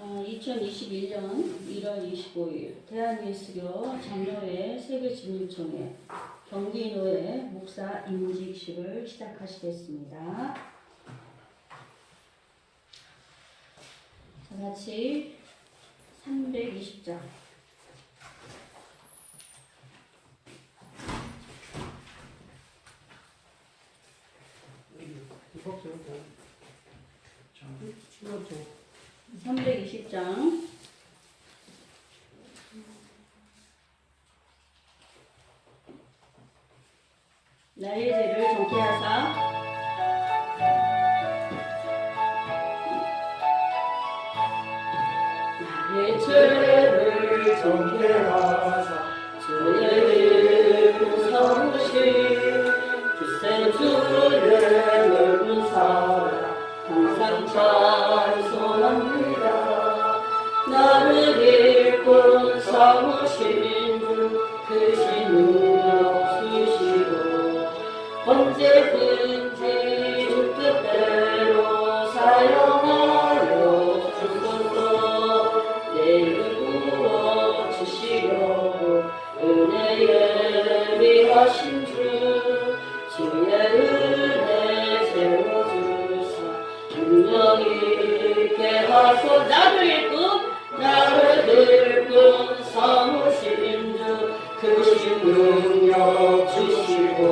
2021년 1월 25일 대한예수교 장로회 세계진흥총회 경기노회 목사 임직식을 시작하시겠습니다. 다 같이 320장 이거 320장 나의 죄를 정케하사 나의 죄를 정케하사 주의 이름 삼으신 주센 주의 넓은 사랑 항상 찬송합니다. 나를 일꾼 삼으신 주 크신 능력 주시고 언제든지 주 뜻대로 사용하여 주소서. 내 이름 부어주시려고 은혜에 위하신 주 주의 은혜 세워주사 능력 있게 하소. 나를 일꾼 삼으신 주 크신 능력 주시고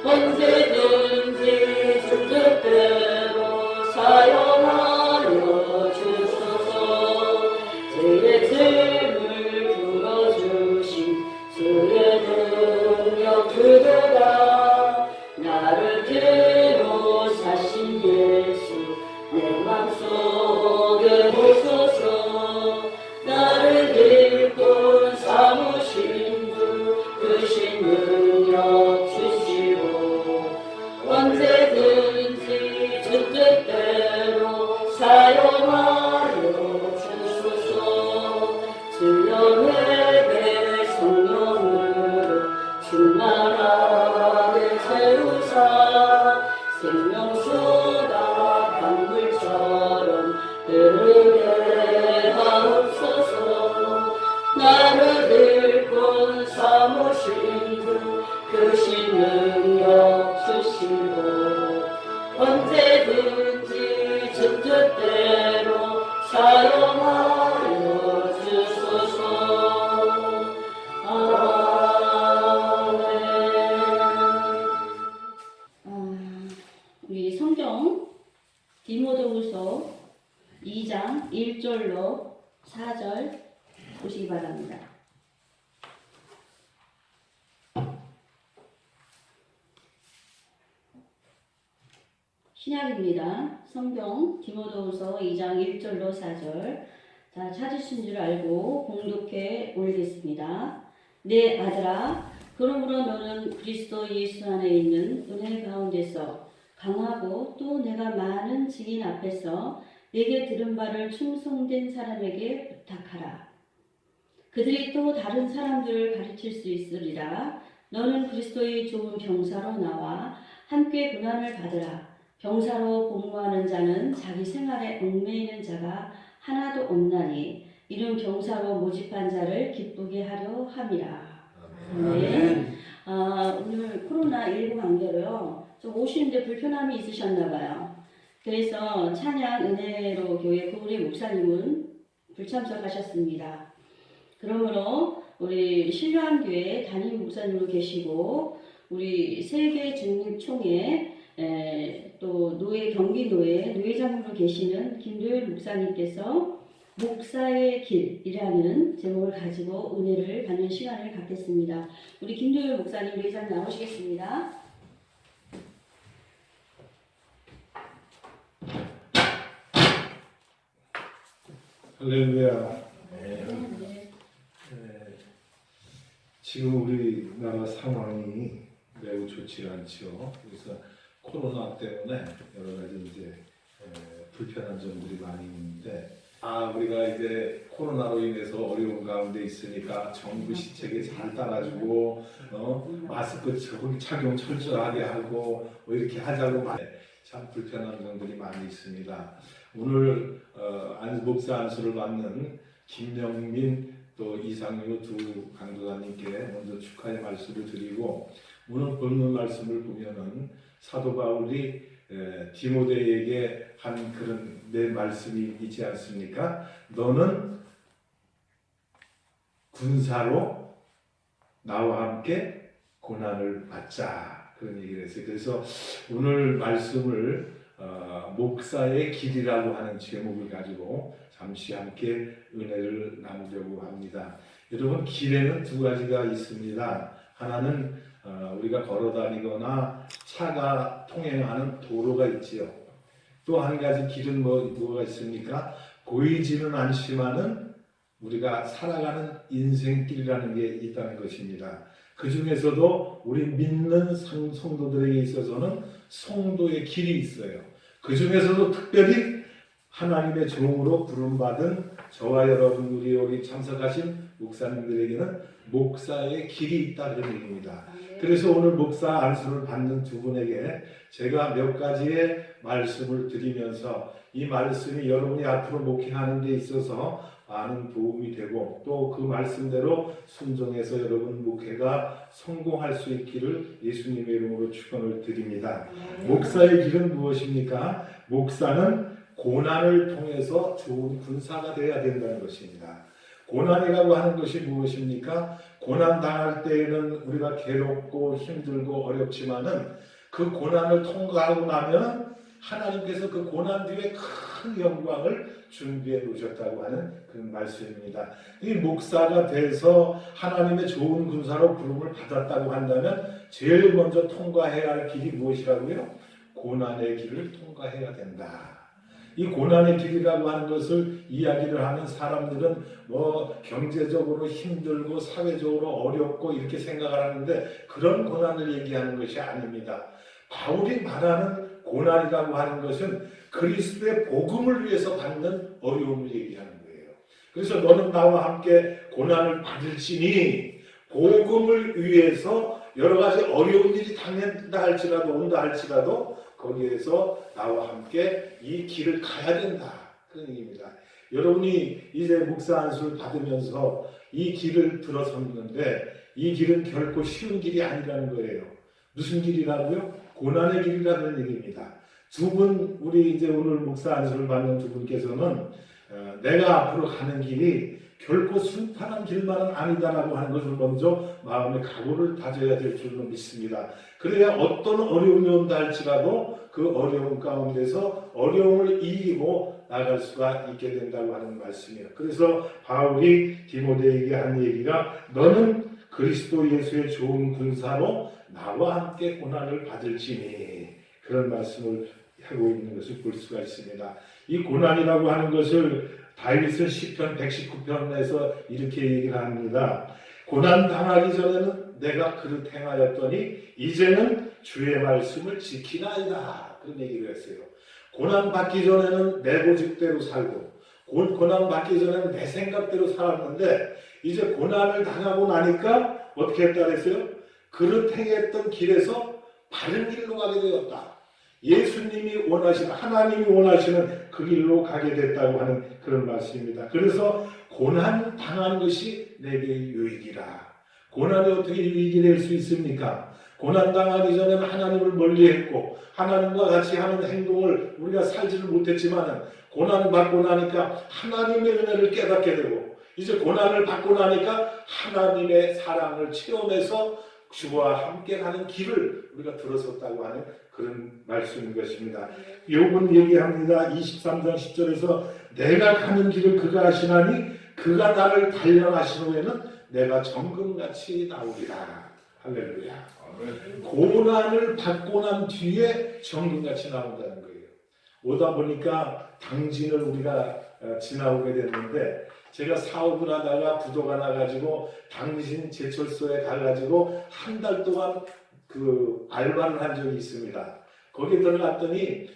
언제든지 주 뜻대로 사용하여 주소서. 주의 짐을 풀어주신 주의 능력 그대가 나를 뒤로 사신 예수 내 맘속에 오소서. 나를 일꾼 삼으신 주 크신 능력 주시고 언제든지 주 뜻대로 사용하여 주소서. 주여 내게 성령으로 충만하게 채우사 생명수가 강물처럼 흐르게 하옵소서. 나를 일꾼 삼으신 주 크신 능력 주시고 언제든지 주 뜻대로 사용하여 주소서. 아멘. 우리 성경 디모데후서 2장 1절로 4절 보시기 바랍니다. 신약입니다. 성경 디모데후서 2장 1절로 4절. 자, 찾으신 줄 알고 공독해 올리겠습니다. 내 아들아, 그러므로 너는 그리스도 예수 안에 있는 은혜 가운데서 강하고 또 내가 많은 증인 앞에서 내게 들은 바를 충성된 사람에게 부탁하라. 그들이 또 다른 사람들을 가르칠 수 있으리라. 너는 그리스도의 좋은 병사로 나와 함께 고난을 받으라. 병사로 복무하는 자는 자기 생활에 얽매이는 자가 하나도 없나니 이는 병사로 모집한 자를 기쁘게 하려 함이라. 아멘. 오늘 코로나19 관계로요, 좀 오시는데 불편함이 있으셨나 봐요. 그래서 찬양 은혜로 교회 고은혜 목사님은 불참석하셨습니다. 그러므로 우리 신료한교회 담임 목사님으로 계시고 우리 세계중립총회 또 노회 경기노회 노회장으로 계시는 김도율 목사님께서 목사의 길이라는 제목을 가지고 은혜를 받는 시간을 갖겠습니다. 우리 김도율 목사님 노회장 나오시겠습니다. 할렐루야. 네. 지금 우리나라 상황이 매우 좋지 않죠. 그래서 코로나 때문에 여러 가지 이제 불편한 점들이 많이 있는데, 우리가 이제 코로나로 인해서 어려운 가운데 있으니까 정부 시책에 잘 따라주고 마스크 착용 철저하게 하고 이렇게 하자고 참 불편한 점들이 많이 있습니다. 오늘 목사 안수를 받는 김영민 또 이상유 두 강도사님께 먼저 축하의 말씀을 드리고, 오늘 본문 말씀을 보면은 사도 바울이 디모데에게 한 그런 내 말씀이 있지 않습니까? 너는 군사로 나와 함께 고난을 받자, 그런 얘기를 했어요. 그래서 오늘 말씀을 목사의 길이라고 하는 제목을 가지고 잠시 함께 은혜를 나누려고 합니다. 여러분, 길에는 두 가지가 있습니다. 하나는 우리가 걸어다니거나 차가 통행하는 도로가 있지요. 또 한 가지 길은 뭐가 있습니까? 보이지는 않지만은 우리가 살아가는 인생길이라는 게 있다는 것입니다. 그 중에서도 우리 믿는 성도들에게 있어서는 성도의 길이 있어요. 그 중에서도 특별히 하나님의 종으로 부름받은 저와 여러분들이 여기 참석하신 목사님들에게는 목사의 길이 있다, 그런 얘기입니다. 그래서 오늘 목사 안수를 받는 두 분에게 제가 몇 가지의 말씀을 드리면서 이 말씀이 여러분이 앞으로 목회하는 데 있어서 많은 도움이 되고 또 그 말씀대로 순종해서 여러분 목회가 성공할 수 있기를 예수님의 이름으로 축원을 드립니다. 목사의 길은 무엇입니까? 목사는 고난을 통해서 좋은 군사가 되어야 된다는 것입니다. 고난이라고 하는 것이 무엇입니까? 고난 당할 때에는 우리가 괴롭고 힘들고 어렵지만은 그 고난을 통과하고 나면 하나님께서 그 고난 뒤에 큰 영광을 준비해 놓으셨다고 하는 그런 말씀입니다. 이 목사가 돼서 하나님의 좋은 군사로 부름을 받았다고 한다면 제일 먼저 통과해야 할 길이 무엇이라고요? 고난의 길을 통과해야 된다. 이 고난의 길이라고 하는 것을 이야기를 하는 사람들은 경제적으로 힘들고 사회적으로 어렵고 이렇게 생각을 하는데 그런 고난을 얘기하는 것이 아닙니다. 바울이 말하는 고난이라고 하는 것은 그리스도의 복음을 위해서 받는 어려움을 얘기하는 거예요. 그래서 너는 나와 함께 고난을 받을지니 복음을 위해서 여러 가지 어려운 일이 당한다 할지라도 온다 할지라도 거기에서 나와 함께 이 길을 가야 된다, 그런 얘기입니다. 여러분이 이제 목사 안수를 받으면서 이 길을 들어섰는데 이 길은 결코 쉬운 길이 아니라는 거예요. 무슨 길이라고요? 고난의 길이라는 얘기입니다. 두 분, 우리 이제 오늘 목사 안수를 받는 두 분께서는 내가 앞으로 가는 길이 결코 순탄한 길만은 아니다라고 하는 것을 먼저 마음의 각오를 다져야 될 줄로 믿습니다. 그래야 어떤 어려움이 온다 할지라도 그 어려움 가운데서 어려움을 이기고 나갈 수가 있게 된다고 하는 말씀이에요. 그래서 바울이 디모데에게 한 얘기가 너는 그리스도 예수의 좋은 군사로 나와 함께 고난을 받을지니, 그런 말씀을 하고 있는 것을 볼 수가 있습니다. 이 고난이라고 하는 것을 다윗은 시편 119편에서 이렇게 얘기를 합니다. 고난 당하기 전에는 내가 그릇 행하였더니 이제는 주의 말씀을 지키나이다, 그런 얘기를 했어요. 고난 받기 전에는 내 고집대로 살고 고난 받기 전에는 내 생각대로 살았는데 이제 고난을 당하고 나니까 어떻게 했다 그랬어요? 그릇 행했던 길에서 바른 길로 가게 되었다. 예수님이 원하시는, 하나님이 원하시는 그 길로 가게 됐다고 하는 그런 말씀입니다. 그래서 고난 당한 것이 내게 유익이라. 고난이 어떻게 유익이 될 수 있습니까? 고난 당하기 전에는 하나님을 멀리했고 하나님과 같이 하는 행동을 우리가 살지를 못했지만 고난 받고 나니까 하나님의 은혜를 깨닫게 되고 이제 고난을 받고 나니까 하나님의 사랑을 체험해서 주와 함께 가는 길을 우리가 들어섰다고 하는 그런 말씀인 것입니다. 욥은 얘기합니다. 23장 10절에서 내가 가는 길을 그가 아시나니 그가 나를 단련하신 후에는 내가 정금같이 나오리라. 할렐루야. 고난을 받고 난 뒤에 정금같이 나온다는 거예요. 오다 보니까 당진을 우리가 지나오게 됐는데 제가 사업을 하다가 부도가 나가지고 당신 제철소에 가가지고 한 달 동안 그 알바를 한 적이 있습니다. 거기 들어갔더니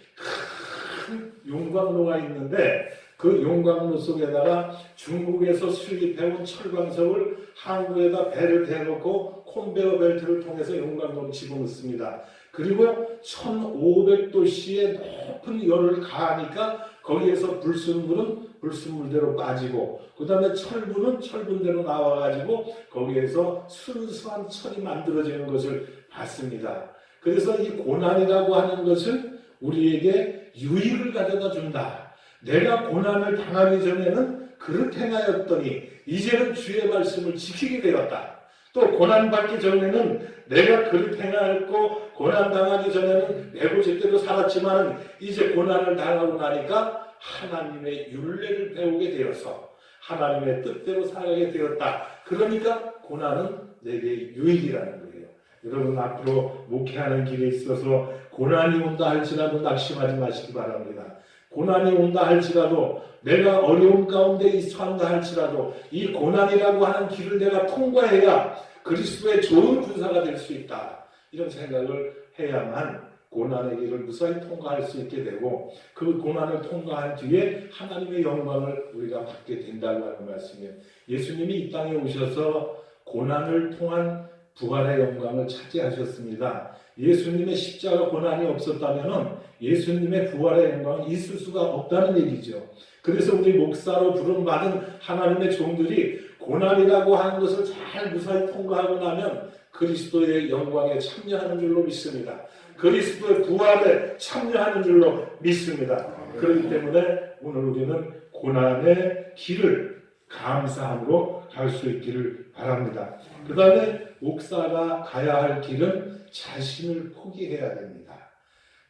큰 용광로가 있는데 그 용광로 속에다가 중국에서 수입해온 철광석을 한국에다 배를 대놓고 콘베어 벨트를 통해서 용광로를 집어넣습니다. 그리고 1500도씨의 높은 열을 가하니까 거기에서 불순물대로 빠지고 그 다음에 철분은 철분대로 나와가지고 거기에서 순수한 철이 만들어지는 것을 봤습니다. 그래서 이 고난이라고 하는 것은 우리에게 유익을 가져다 준다. 내가 고난을 당하기 전에는 그릇 행하였더니 이제는 주의 말씀을 지키게 되었다. 또 고난받기 전에는 내가 그릇 행하였고 고난당하기 전에는 내고제대로 살았지만 이제 고난을 당하고 나니까 하나님의 율례를 배우게 되어서 하나님의 뜻대로 살아가게 되었다. 그러니까 고난은 내게 유익이라는 거예요. 여러분 앞으로 목회하는 길에 있어서 고난이 온다 할지라도 낙심하지 마시기 바랍니다. 고난이 온다 할지라도 내가 어려움 가운데 있어한다 할지라도 이 고난이라고 하는 길을 내가 통과해야 그리스도의 좋은 군사가 될 수 있다. 이런 생각을 해야만 고난의 길을 무사히 통과할 수 있게 되고 그 고난을 통과한 뒤에 하나님의 영광을 우리가 받게 된다고 하는 말씀이에요. 예수님이 이 땅에 오셔서 고난을 통한 부활의 영광을 차지하셨습니다. 예수님의 십자가 고난이 없었다면 예수님의 부활의 영광은 있을 수가 없다는 얘기죠. 그래서 우리 목사로 부름받은 하나님의 종들이 고난이라고 하는 것을 잘 무사히 통과하고 나면 그리스도의 영광에 참여하는 줄로 믿습니다. 그리스도의 부활에 참여하는 줄로 믿습니다. 그렇기 때문에 오늘 우리는 고난의 길을 감사함으로 갈 수 있기를 바랍니다. 그 다음에 목사가 가야 할 길은 자신을 포기해야 됩니다.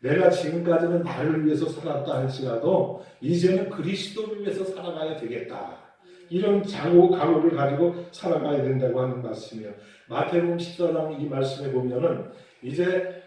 내가 지금까지는 나를 위해서 살았다 할지라도 이제는 그리스도를 위해서 살아가야 되겠다. 이런 각오를 가지고 살아가야 된다고 하는 말씀이에요. 마태복음 14장 이 말씀에 보면은 이제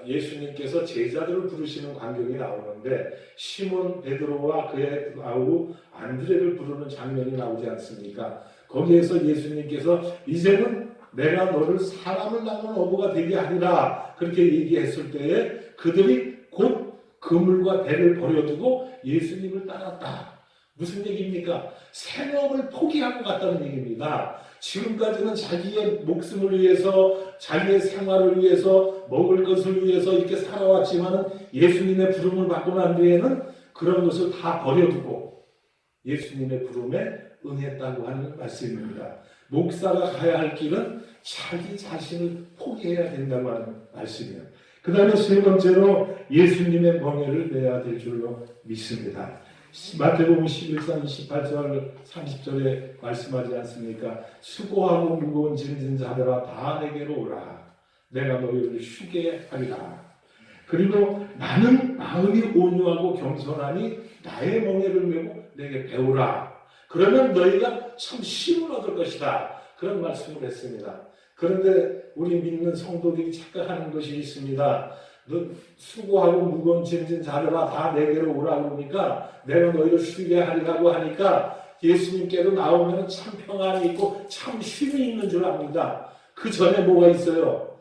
예수님께서 제자들을 부르시는 광경이 나오는데 시몬 베드로와 그의 아우 안드레를 부르는 장면이 나오지 않습니까? 거기에서 예수님께서 이제는 내가 너를 사람을 낳는 어부가 되게 하리라 그렇게 얘기했을 때에 그들이 곧 그물과 배를 버려두고 예수님을 따랐다. 무슨 얘기입니까? 생업을 포기하고 갔다는 얘기입니다. 지금까지는 자기의 목숨을 위해서 자기의 생활을 위해서 먹을 것을 위해서 이렇게 살아왔지만 예수님의 부름을 받고 난 뒤에는 그런 것을 다 버려두고 예수님의 부름에 응했다고 하는 말씀입니다. 목사가 가야 할 길은 자기 자신을 포기해야 된다고 하는 말씀이에요. 그 다음에 세 번째로 예수님의 멍에를 내야 될 줄로 믿습니다. 마태복음 11장 28절 30절에 말씀하지 않습니까? 수고하고 무거운 짐진 자들아 다 내게로 오라. 내가 너희를 쉬게 하리라. 그리고 나는 마음이 온유하고 겸손하니 나의 멍에를 메고 내게 배우라. 그러면 너희가 참 쉼을 얻을 것이다. 그런 말씀을 했습니다. 그런데 우리 믿는 성도들이 착각하는 것이 있습니다. 너 수고하고 무거운 짐진 자들아 다 내게로 오라 그러니까 내가 너희를 쉬게 하리라고 하니까 예수님께로 나오면 참 평안이 있고 참 쉼이 있는 줄 압니다. 그 전에 뭐가 있어요?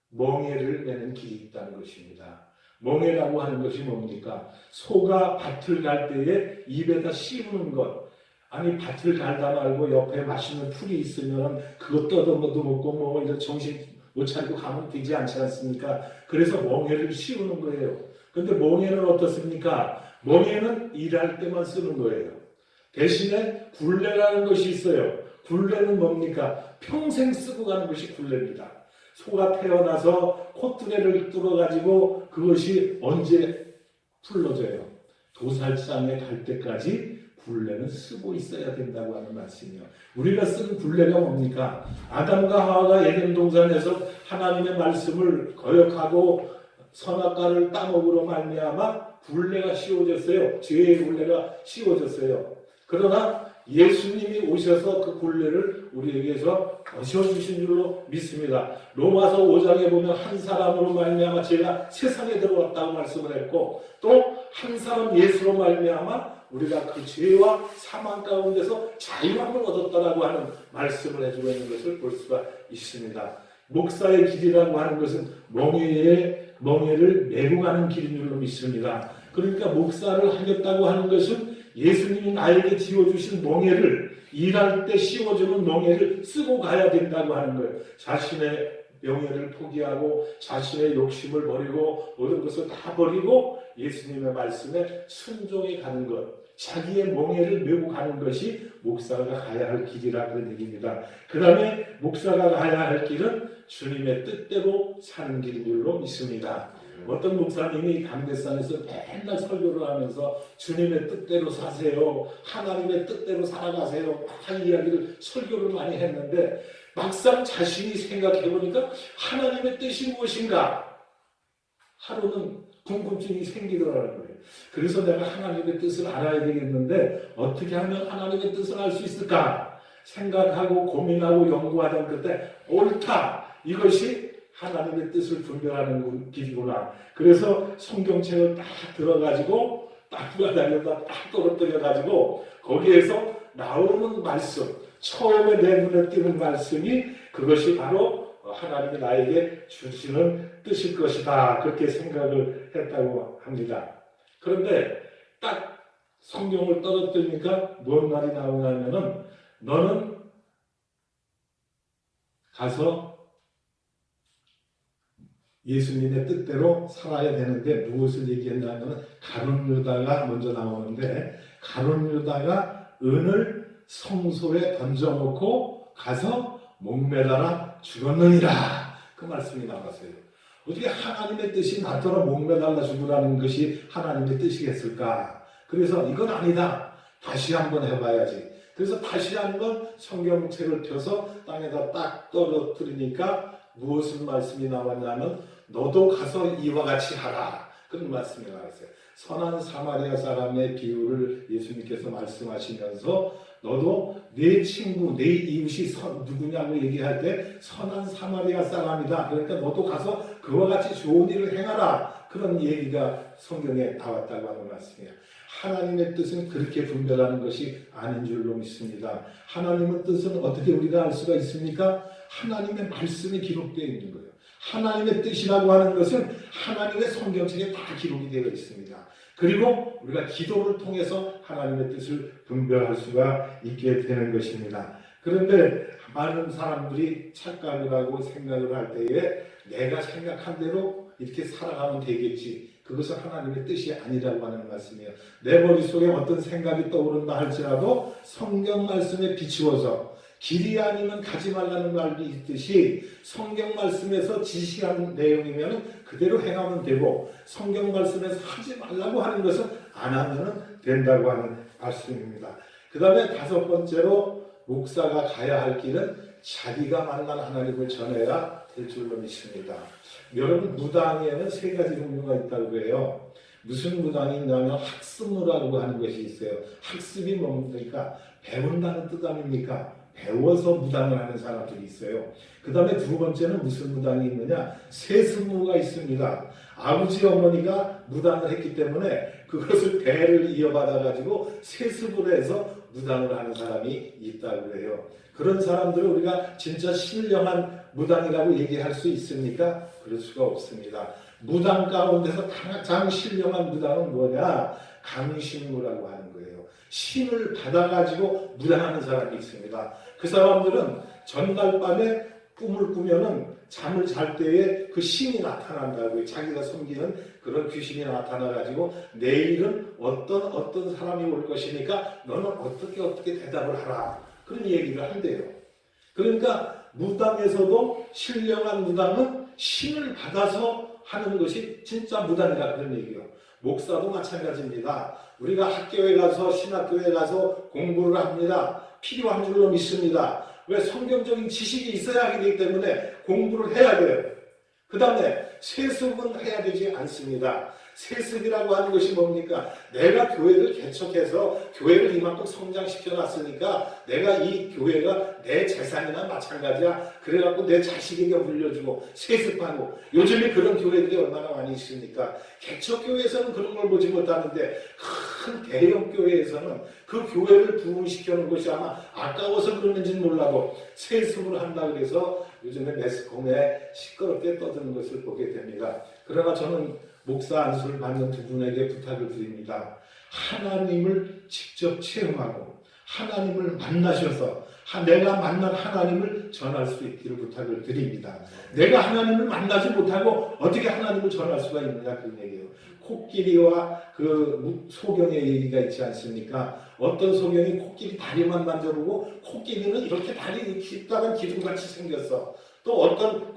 멍에를 매는 길이 있다는 것입니다. 멍에라고 하는 것이 뭡니까? 소가 밭을 갈 때에 입에다 씹는 것. 아니 밭을 갈다 말고 옆에 맛있는 풀이 있으면 그것 떠도 먹고 뭐 이제 정신 못 차리고 가면 되지 않지 않습니까? 그래서 멍에를 씌우는 거예요. 근데 멍에는 어떻습니까? 멍에는 일할 때만 쓰는 거예요. 대신에 굴레라는 것이 있어요. 굴레는 뭡니까? 평생 쓰고 가는 것이 굴레입니다. 소가 태어나서 콧뚜레를 뚫어가지고 그것이 언제 풀러져요? 도살장에 갈 때까지 굴레는 쓰고 있어야 된다고 하는 말씀이에요. 우리가 쓰는 굴레가 뭡니까? 아담과 하와가 에덴 동산에서 하나님의 말씀을 거역하고 선악과를 따먹으로 말미암아 굴레가 씌워졌어요. 죄의 굴레가 씌워졌어요. 그러나 예수님이 오셔서 그 굴레를 우리에게서 거셔주신 줄로 믿습니다. 로마서 5장에 보면 한 사람으로 말미암아 죄가 세상에 들어왔다고 말씀을 했고 또 한 사람 예수로 말미암아 우리가 그 죄와 사망 가운데서 자유함을 얻었다라고 하는 말씀을 해주고 있는 것을 볼 수가 있습니다. 목사의 길이라고 하는 것은 멍에를 메고 가는 길인 줄로 믿습니다. 그러니까 목사를 하겠다고 하는 것은 예수님이 나에게 지어주신 멍에를 일할 때 씌워주는 멍에를 쓰고 가야 된다고 하는 거예요. 자신의 명예를 포기하고 자신의 욕심을 버리고 모든 것을 다 버리고 예수님의 말씀에 순종해 가는 것, 자기의 멍에를 메고 가는 것이 목사가 가야 할 길이라 그런 얘기입니다. 그 다음에 목사가 가야 할 길은 주님의 뜻대로 사는 길인 줄로 믿습니다. 어떤 목사님이 강대산에서 맨날 설교를 하면서 주님의 뜻대로 사세요, 하나님의 뜻대로 살아가세요 막 이야기를 설교를 많이 했는데 막상 자신이 생각해보니까 하나님의 뜻이 무엇인가 하루는 궁금증이 생기더라는 거예요. 그래서 내가 하나님의 뜻을 알아야 되겠는데 어떻게 하면 하나님의 뜻을 알 수 있을까 생각하고 고민하고 연구하던 그때 옳다, 이것이 하나님의 뜻을 분별하는 길이구나. 그래서 성경책을 딱 들어가지고 딱 돌아다니다 딱 떨어뜨려가지고 거기에서 나오는 말씀, 처음에 내 눈에 띄는 말씀이 그것이 바로 하나님이 나에게 주시는 뜻일 것이다, 그렇게 생각을 했다고 합니다. 그런데 딱 성경을 떨어뜨리니까 무슨 말이 나오냐면은 너는 가서 예수님의 뜻대로 살아야 되는데 무엇을 얘기했냐면 가룟 유다가 먼저 나오는데 가룟 유다가 은을 성소에 던져놓고 가서 목매달아 죽었느니라, 그 말씀이 나왔어요. 어떻게 하나님의 뜻이 나더러 목매달아 죽으라는 것이 하나님의 뜻이겠을까? 그래서 이건 아니다, 다시 한번 해봐야지. 그래서 다시 한번 성경책을 펴서 땅에다 딱 떨어뜨리니까 무엇을 말씀이 나왔냐면 너도 가서 이와 같이 하라, 그런 말씀이 나왔어요. 선한 사마리아 사람의 비유를 예수님께서 말씀하시면서 너도 내 친구, 내 이웃이 누구냐고 얘기할 때 선한 사마리아 사람이다, 그러니까 너도 가서 그와 같이 좋은 일을 행하라, 그런 얘기가 성경에 나왔다고 하는 말씀이에요. 하나님의 뜻은 그렇게 분별하는 것이 아닌 줄로 믿습니다. 하나님의 뜻은 어떻게 우리가 알 수가 있습니까? 하나님의 말씀이 기록되어 있는 거예요. 하나님의 뜻이라고 하는 것은 하나님의 성경책에 다 기록이 되어 있습니다. 그리고 우리가 기도를 통해서 하나님의 뜻을 분별할 수가 있게 되는 것입니다. 그런데 많은 사람들이 착각을 하고 생각을 할 때에 내가 생각한 대로 이렇게 살아가면 되겠지, 그것은 하나님의 뜻이 아니라고 하는 말씀이에요. 내 머릿속에 어떤 생각이 떠오른다 할지라도 성경 말씀에 비추어서 길이 아니면 가지 말라는 말이 있듯이 성경 말씀에서 지시한 내용이면 그대로 행하면 되고 성경 말씀에서 하지 말라고 하는 것은 안 하면 된다고 하는 말씀입니다. 그 다음에 다섯 번째로 목사가 가야 할 길은 자기가 만난 하나님을 전해야 될 줄로 믿습니다. 여러분, 무당에는 세 가지 종류가 있다고 해요. 무슨 무당이 있냐면 학습무라고 하는 것이 있어요. 학습이 뭡니까? 배운다는 뜻 아닙니까? 배워서 무당을 하는 사람들이 있어요. 그 다음에 두 번째는 무슨 무당이 있느냐? 세습무가 있습니다. 아버지 어머니가 무당을 했기 때문에 그것을 대를 이어받아 가지고 세습을 해서 무당을 하는 사람이 있다고 해요. 그런 사람들을 우리가 진짜 신령한 무당이라고 얘기할 수 있습니까? 그럴 수가 없습니다. 무당 가운데서 가장 신령한 무당은 뭐냐? 강신무라고 하는 거예요. 신을 받아가지고 무당하는 사람이 있습니다. 그 사람들은 전날 밤에 꿈을 꾸면은 잠을 잘 때에 그 신이 나타난다고요. 자기가 섬기는 그런 귀신이 나타나가지고 내일은 어떤 사람이 올 것이니까 너는 어떻게 대답을 하라, 그런 얘기를 한대요. 그러니까 무당에서도 신령한 무당은 신을 받아서 하는 것이 진짜 무당이다, 그런 얘기예요. 목사도 마찬가지입니다. 우리가 학교에 가서 신학교에 가서 공부를 합니다. 필요한 줄로 믿습니다. 왜? 성경적인 지식이 있어야 하기 때문에 공부를 해야 돼요. 그 다음에 세습은 해야 되지 않습니다. 세습이라고 하는 것이 뭡니까? 내가 교회를 개척해서 교회를 이만큼 성장시켜 놨으니까 내가 이 교회가 내 재산이나 마찬가지야. 그래갖고 내 자식에게 물려주고 세습하고, 요즘에 그런 교회들이 얼마나 많이 있습니까? 개척교회에서는 그런 걸 보지 못하는데 큰 대형 교회에서는 그 교회를 부흥시켜놓은 것이 아마 아까워서 그러는지는 몰라도 세습을 한다 그래서 요즘에 매스컴에 시끄럽게 떠드는 것을 보게 됩니다. 그러나 저는 목사 안수를 받는 두 분에게 부탁을 드립니다. 하나님을 직접 체험하고 하나님을 만나셔서 내가 만난 하나님을 전할 수 있기를 부탁을 드립니다. 내가 하나님을 만나지 못하고 어떻게 하나님을 전할 수가 있느냐 그런 얘기예요. 코끼리와 그 소경의 얘기가 있지 않습니까? 어떤 소경이 코끼리 다리만 만져보고 코끼리는 이렇게 다리 깊다란 기둥같이 생겼어. 또 어떤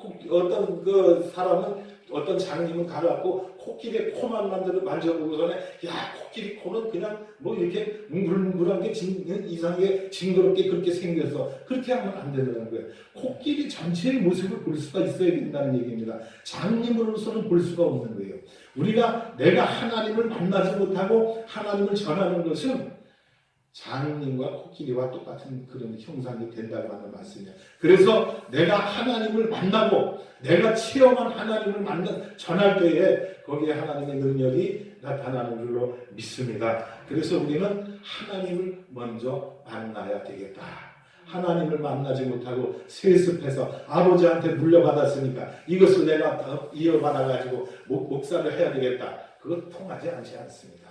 그 사람은 어떤 장님은 가갖고 코끼리의 코만 만져보고 전에 야 코끼리 코는 그냥 뭐 이렇게 뭉글뭉글한 게 이상하게 징그럽게 그렇게 생겨서 그렇게 하면 안 된다는 거예요. 코끼리 전체의 모습을 볼 수가 있어야 된다는 얘기입니다. 장님으로서는 볼 수가 없는 거예요. 내가 하나님을 만나지 못하고 하나님을 전하는 것은 장님과 코끼리와 똑같은 그런 형상이 된다고 하는 말씀이에요. 그래서 내가 하나님을 만나고 내가 체험한 하나님을 전할 때에 거기에 하나님의 능력이 나타나는 줄로 믿습니다. 그래서 우리는 하나님을 먼저 만나야 되겠다. 하나님을 만나지 못하고 세습해서 아버지한테 물려받았으니까 이것을 내가 이어받아가지고 목사를 해야 되겠다. 그건 통하지 않지 않습니다.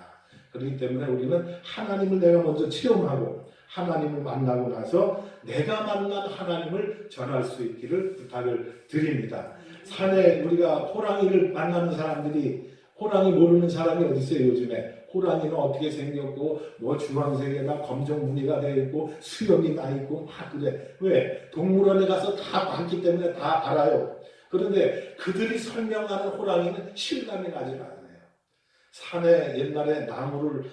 그렇기 때문에 우리는 하나님을 내가 먼저 체험하고 하나님을 만나고 나서 내가 만난 하나님을 전할 수 있기를 부탁을 드립니다. 산에 우리가 호랑이를 만나는 사람들이 호랑이 모르는 사람이 어디 있어요 요즘에. 호랑이는 어떻게 생겼고 뭐 주황색에다 검정 무늬가 되어 있고 수염이 나 있고 막 그래. 왜? 동물원에 가서 다 봤기 때문에 다 알아요. 그런데 그들이 설명하는 호랑이는 실감이 나지 않아요. 산에 옛날에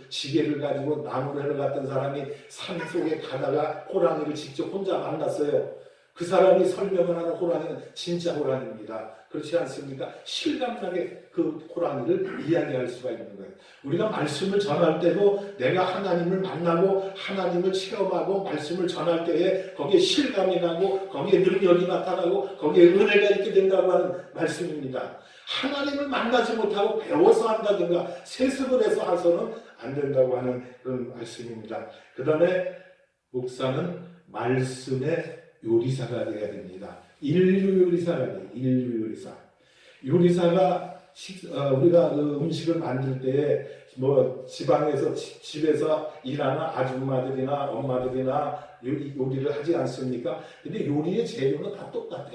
지게를 가지고 나무를 해러 갔던 사람이 산 속에 가다가 호랑이를 직접 혼자 만났어요. 그 사람이 설명을 하는 호랑이는 진짜 호랑이입니다. 그렇지 않습니까? 실감나게 그 호랑이를 이야기할 수가 있는 거예요. 우리가 말씀을 전할 때도 내가 하나님을 만나고 하나님을 체험하고 말씀을 전할 때에 거기에 실감이 나고 거기에 능력이 나타나고 거기에 은혜가 있게 된다고 하는 말씀입니다. 하나님을 만나지 못하고 배워서 한다든가 세습을 해서 하서는 안 된다고 하는 그런 말씀입니다. 그 다음에 목사는 말씀의 요리사가 되어야 됩니다. 인류 요리사가 돼요. 인류 요리사. 요리사가 우리가 음식을 만들 때에 뭐 지방에서 집에서 일하는 아줌마들이나 엄마들이나 요리를 하지 않습니까? 근데 요리의 재료는 다 똑같아.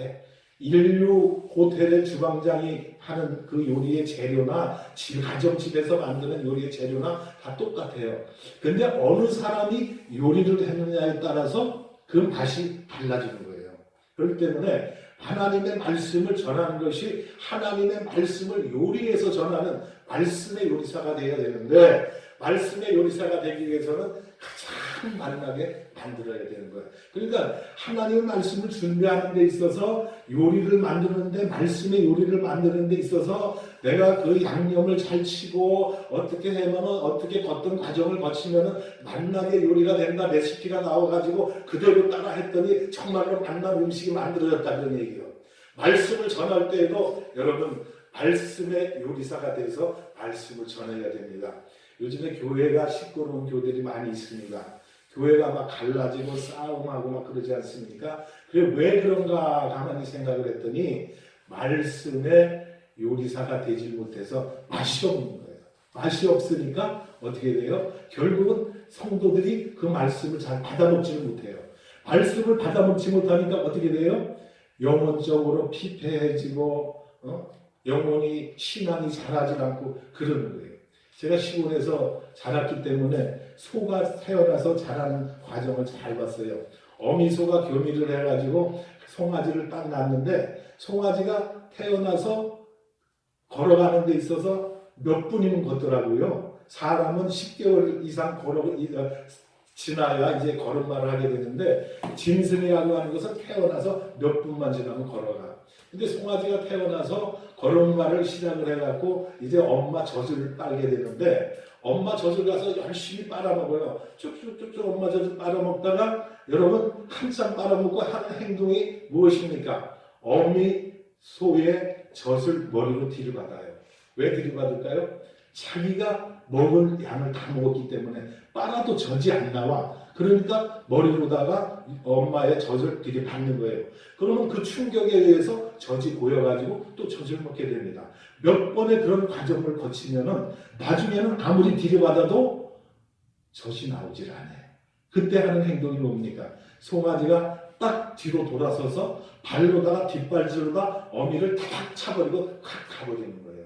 인류 호텔의 주방장이 하는 그 요리의 재료나 가정집에서 만드는 요리의 재료나 다 똑같아요. 근데 어느 사람이 요리를 했느냐에 따라서 그 맛이 달라지는 거예요. 그렇기 때문에 하나님의 말씀을 전하는 것이 하나님의 말씀을 요리해서 전하는 말씀의 요리사가 되어야 되는데 말씀의 요리사가 되기 위해서는 가장 만나게 만들어야 되는 거예요. 그러니까 하나님의 말씀을 준비하는 데 있어서 요리를 만드는데 말씀의 요리를 만드는 데 있어서 내가 그 양념을 잘 치고 어떻게 하면 어떻게 어떤 과정을 거치면 만나게 요리가 된다 레시피가 나와가지고 그대로 따라 했더니 정말로 만난 음식이 만들어졌다 그런 얘기예요. 말씀을 전할 때에도 여러분 말씀의 요리사가 돼서 말씀을 전해야 됩니다. 요즘에 교회가 시끄러운 교회들이 많이 있습니다. 교회가 막 갈라지고 싸움하고 막 그러지 않습니까? 그게 왜 그런가 가만히 생각을 했더니 말씀의 요리사가 되지 못해서 맛이 없는 거예요. 맛이 없으니까 어떻게 돼요? 결국은 성도들이 그 말씀을 잘 받아먹지는 못해요. 말씀을 받아먹지 못하니까 어떻게 돼요? 영혼적으로 피폐해지고 영혼이 신앙이 자라지 않고 그러는 거예요. 제가 시골에서 자랐기 때문에 소가 태어나서 자라는 과정을 잘 봤어요. 어미소가 교미를 해가지고 송아지를 딱 낳는데 송아지가 태어나서 걸어가는 데 있어서 몇 분이면 걷더라고요. 사람은 10개월 이상 지나야 이제 걸음마를 하게 되는데 짐승이라고 하는 것은 태어나서 몇 분만 지나면 걸어가. 근데 송아지가 태어나서 걸음마를 시작을 해갖고 이제 엄마 젖을 빨게 되는데 엄마 젖을 가서 열심히 빨아먹어요. 쭉쭉쭉쭉 엄마 젖을 빨아먹다가 여러분 한참 빨아먹고 하는 행동이 무엇입니까? 어미 소의 젖을 머리로 들이받아요. 왜 들이받을까요? 자기가 먹을 양을 다 먹었기 때문에 빨아도 젖이 안 나와. 그러니까 머리로다가 엄마의 젖을 들이받는 거예요. 그러면 그 충격에 의해서 젖이 고여가지고 또 젖을 먹게 됩니다. 몇 번의 그런 과정을 거치면은 나중에는 아무리 들이받아도 젖이 나오질 않아요. 그때 하는 행동이 뭡니까? 송아지가 딱 뒤로 돌아서서 발로다가 뒷발질로다 어미를 탁 차버리고 탁 가버리는 거예요.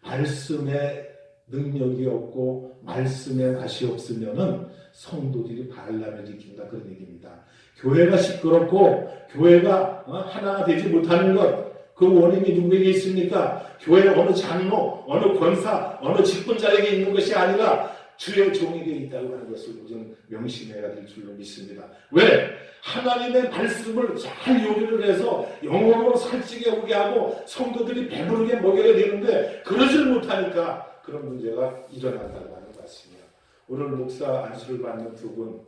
말씀에 능력이 없고 말씀에 맛이 없으면은 성도들이 반란을 일으킨다, 그런 얘기입니다. 교회가 시끄럽고 교회가 하나가 되지 못하는 것, 그 원인이 누구에게 있습니까? 교회 어느 장로, 어느 권사, 어느 직분자에게 있는 것이 아니라 주의 종에게 있다고 하는 것을 우리는 명심해야 될 줄로 믿습니다. 왜? 하나님의 말씀을 잘 요리를 해서 영혼으로 살찌게 오게 하고 성도들이 배부르게 먹여야 되는데 그러질 못하니까 그런 문제가 일어난다고 하는 말씀이에요. 오늘 목사 안수를 받는 두 분,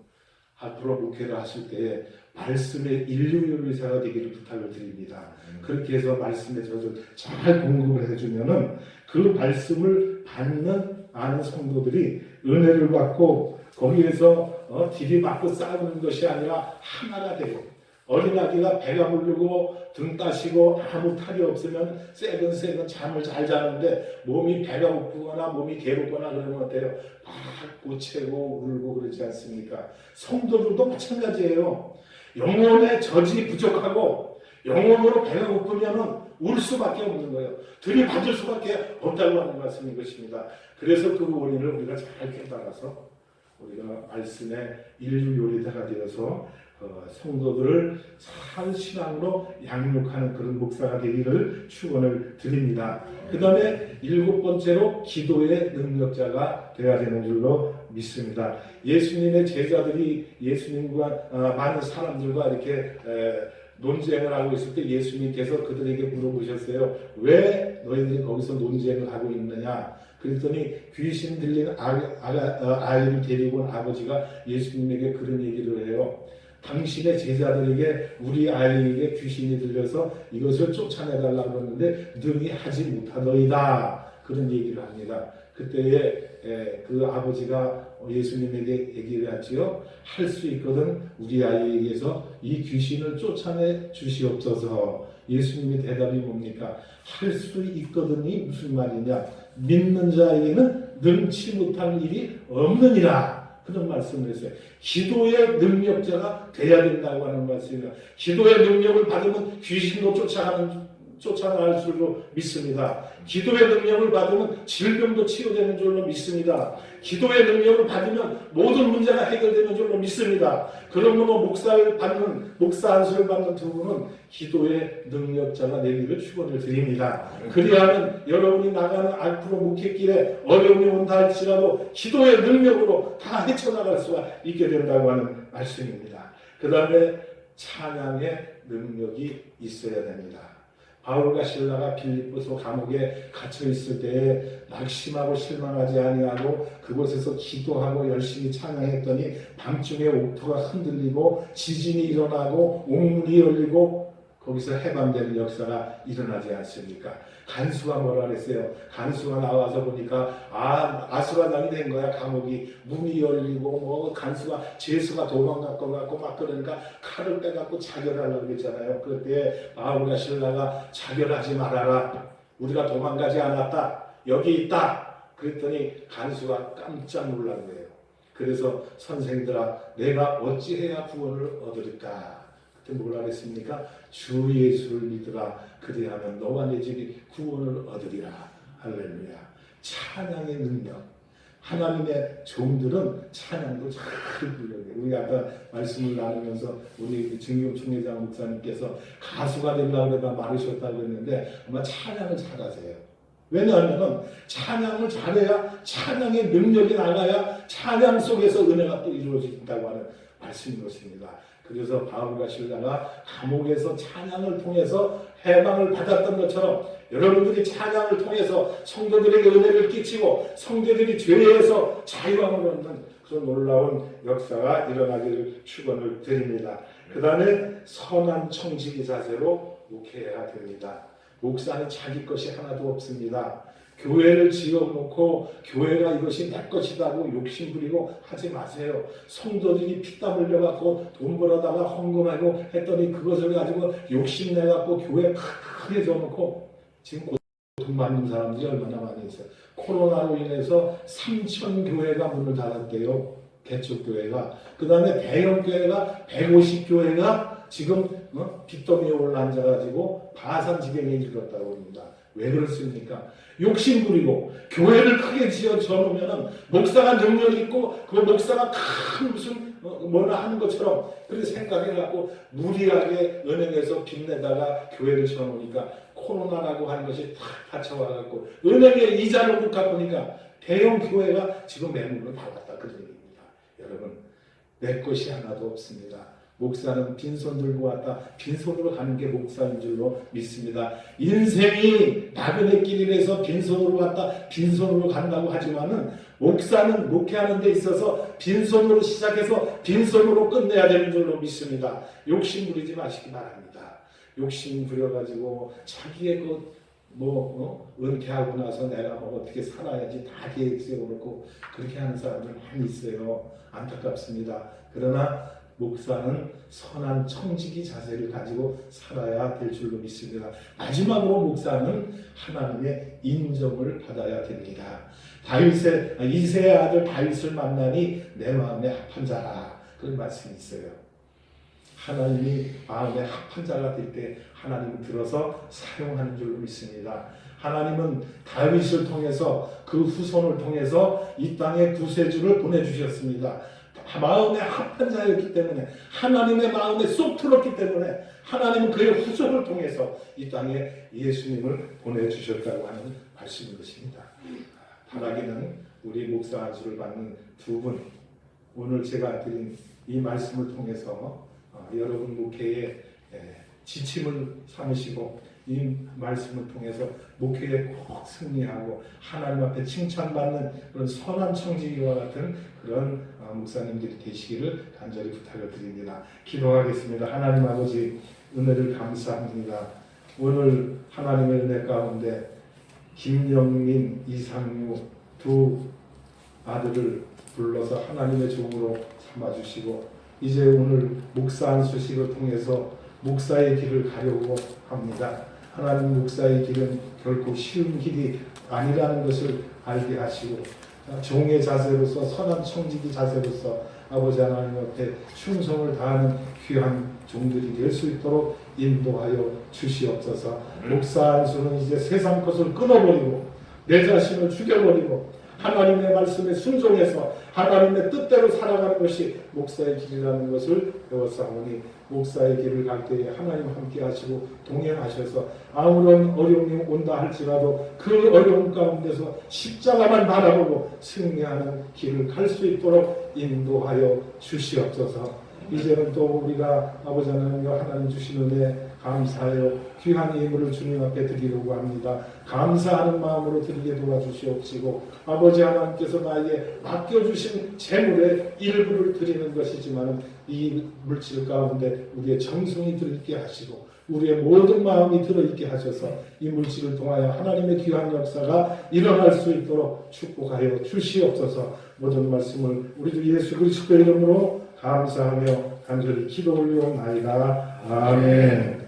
앞으로 목회를 하실 때에 말씀의 인류요리사가 되기를 부탁을 드립니다. 그렇게 해서 말씀의 젖을 잘 공급을 해주면은 그 말씀을 받는 아는 성도들이 은혜를 받고 거기에서 들이받고 싸우는 것이 아니라 하나가 되고, 어린아기가 배가 부르고 등 따시고 아무 탈이 없으면 새근새근 잠을 잘 자는데 몸이 배가 고프거나 몸이 괴롭거나 그러면 어때요? 막 고채고 울고 그러지 않습니까? 성도들도 마찬가지예요. 영혼의 젖이 부족하고 영혼으로 배가 고프면 울 수밖에 없는 거예요. 들이받을 수밖에 없다고 하는 말씀인 것입니다. 그래서 그 원인을 우리가 잘 깨달아서 우리가 말씀의 인류 요리사가 되어서 성도들을 참 신앙으로 양육하는 그런 목사가 되기를 축원을 드립니다. 그 다음에 7번째로 기도의 능력자가 되어야 되는 줄로 믿습니다. 예수님의 제자들이 예수님과 많은 사람들과 이렇게 논쟁을 하고 있을 때 예수님께서 그들에게 물어보셨어요. 왜 너희들이 거기서 논쟁을 하고 있느냐? 그랬더니 귀신 들린 아이를 데리고 온 아버지가 예수님에게 그런 얘기를 해요. 당신의 제자들에게 우리 아이에게 귀신이 들려서 이것을 쫓아내달라고 했는데 능히 하지 못하더이다. 그런 얘기를 합니다. 그때에 그 아버지가 예수님에게 얘기를 하지요. 할 수 있거든 우리 아이에게서 이 귀신을 쫓아내 주시옵소서. 예수님의 대답이 뭡니까? 할 수 있거든이 무슨 말이냐? 믿는 자에게는 능치 못할 일이 없느니라. 그런 말씀을 했어요. 기도의 능력자가 돼야 된다고 하는 말씀이에요. 기도의 능력을 받으면 귀신도 쫓아날 줄로 믿습니다. 기도의 능력을 받으면 질병도 치유되는 줄로 믿습니다. 기도의 능력을 받으면 모든 문제가 해결되는 줄로 믿습니다. 그러므로 목사 안수를 받는 두 분은 기도의 능력자가 되기를 축원을 드립니다. 그리하면 여러분이 나가는 앞으로 목회길에 어려움이 온다 할지라도 기도의 능력으로 다 헤쳐나갈 수가 있게 된다고 하는 말씀입니다. 그 다음에 찬양의 능력이 있어야 됩니다. 바울과 실라가 빌립보서 감옥에 갇혀 있을 때에 낙심하고 실망하지 아니하고 그곳에서 기도하고 열심히 찬양했더니 밤중에 옥토가 흔들리고 지진이 일어나고 옥문이 열리고 거기서 해방되는 역사가 일어나지 않습니까? 간수가 뭐라 그랬어요? 간수가 나와서 보니까 아수라장이 된 거야. 감옥이 문이 열리고 간수가 죄수가 도망갔고 막 그러니까 칼을 빼갖고 자결하려고 했잖아요. 그때 바울과 실라가 자결하지 말아라. 우리가 도망가지 않았다. 여기 있다. 그랬더니 간수가 깜짝 놀란 거예요. 그래서 선생들아 내가 어찌해야 구원을 얻을까? 그때 뭐라 그랬습니까? 주 예수를 믿으라. 그리하면 너와 내 집이 구원을 얻으리라. 할렐루야. 찬양의 능력. 하나님의 종들은 찬양도 잘 불러요. 우리 아까 말씀을 나누면서 우리 증경 총회장 목사님께서 가수가 되려고 하다 말으셨다고 했는데 아마 찬양을 잘하세요. 왜냐하면 찬양을 잘해야 찬양의 능력이 나가야 찬양 속에서 은혜가 또 이루어진다고 하는 말씀인 것입니다. 그래서 바울과 실라가 감옥에서 찬양을 통해서 해방을 받았던 것처럼 여러분들이 찬양을 통해서 성도들에게 은혜를 끼치고 성도들이 죄에서 자유함을 얻는 그런 놀라운 역사가 일어나기를 축원을 드립니다. 그 다음에 선한 청지기 자세로 목회해야 됩니다. 목사는 자기 것이 하나도 없습니다. 교회를 지어놓고 교회가 이것이 내 것이라고 욕심부리고 하지 마세요. 성도들이 피땀 흘려갖고 돈 벌어다가 헌금하고 했더니 그것을 가지고 욕심내갖고 교회 크게 지어놓고 지금 돈 받는 사람들이 얼마나 많이 있어요. 코로나로 인해서 3,000 교회가 문을 닫았대요. 개척교회가, 그 다음에 대형교회가 150교회가 지금 빚더미에 올라앉아가지고 파산 지경에 이르렀다고 합니다. 왜 그렇습니까? 욕심 부리고 교회를 크게 지어놓으면 목사가 능력 있고 그 목사가 큰 무슨 뭐나 하는 것처럼 그렇게 생각해갖고 무리하게 은행에서 빚내다가 교회를 지어놓으니까 코로나라고 하는 것이 탁 닫혀와갖고 은행에 이자를 못 갚으니까 대형 교회가 지금 매물로 나왔다 그 얘기입니다. 여러분, 내 것이 하나도 없습니다. 목사는 빈손 들고 왔다. 빈손으로 가는 게 목사인 줄로 믿습니다. 인생이 나그네 길이라서 빈손으로 왔다. 빈손으로 간다고 하지만은 목사는 목회하는 데 있어서 빈손으로 시작해서 빈손으로 끝내야 되는 줄로 믿습니다. 욕심 부리지 마시기 바랍니다. 욕심 부려가지고 자기의 은퇴하고 나서 내가 어떻게 살아야지 다 계획 세워놓고 그렇게 하는 사람들 많이 있어요. 안타깝습니다. 그러나 목사는 선한 청지기 자세를 가지고 살아야 될 줄로 믿습니다. 마지막으로 목사는 하나님의 인정을 받아야 됩니다. 이새의 아들 다윗을 만나니 내 마음에 합한 자라, 그런 말씀이 있어요. 하나님이 마음에 합한 자가 될 때 하나님은 들어서 사용하는 줄로 믿습니다. 하나님은 다윗을 통해서 그 후손을 통해서 이 땅에 구세주를 보내주셨습니다. 마음에 합한 자였기 때문에, 하나님의 마음에 쏙 들었기 때문에 하나님은 그의 후손을 통해서 이 땅에 예수님을 보내주셨다고 하는 말씀인 것입니다. 바라기는 우리 목사 안수를 받는 두 분, 오늘 제가 드린 이 말씀을 통해서 여러분 목회에 지침을 삼으시고 이 말씀을 통해서 목회에 꼭 승리하고 하나님 앞에 칭찬받는 그런 선한 청지기와 같은 그런 목사님들이 되시기를 간절히 부탁을 드립니다. 기도하겠습니다. 하나님 아버지, 은혜를 감사합니다. 오늘 하나님의 은혜 가운데 김영민, 이상유 두 아들을 불러서 하나님의 종으로 삼아주시고 이제 오늘 목사 안수식을 통해서 목사의 길을 가려고 합니다. 하나님, 목사의 길은 결코 쉬운 길이 아니라는 것을 알게 하시고 종의 자세로서, 선한 청지기 자세로서 아버지 하나님 앞에 충성을 다하는 귀한 종들이 될 수 있도록 인도하여 주시옵소서. 목사 안수는 이제 세상 것을 끊어버리고 내 자신을 죽여버리고 하나님의 말씀에 순종해서 하나님의 뜻대로 살아가는 것이 목사의 길이라는 것을 배웠사오니 목사의 길을 갈 때에 하나님 함께 하시고 동행하셔서 아무런 어려움이 온다 할지라도 그 어려움 가운데서 십자가만 바라보고 승리하는 길을 갈 수 있도록 인도하여 주시옵소서. 이제는 또 우리가 아버지 하나님 주신 은혜 감사하여 귀한 예물을 주님 앞에 드리려고 합니다. 감사하는 마음으로 드리게 도와주시옵시고 아버지 하나님께서 나에게 맡겨주신 재물의 일부를 드리는 것이지만 이 물질 가운데 우리의 정성이 들어있게 하시고 우리의 모든 마음이 들어있게 하셔서 이 물질을 통하여 하나님의 귀한 역사가 일어날 수 있도록 축복하여 주시옵소서. 모든 말씀을 우리 주 예수 그리스도의 이름으로 감사하며 간절히 기도 올리옵나이다. 아멘.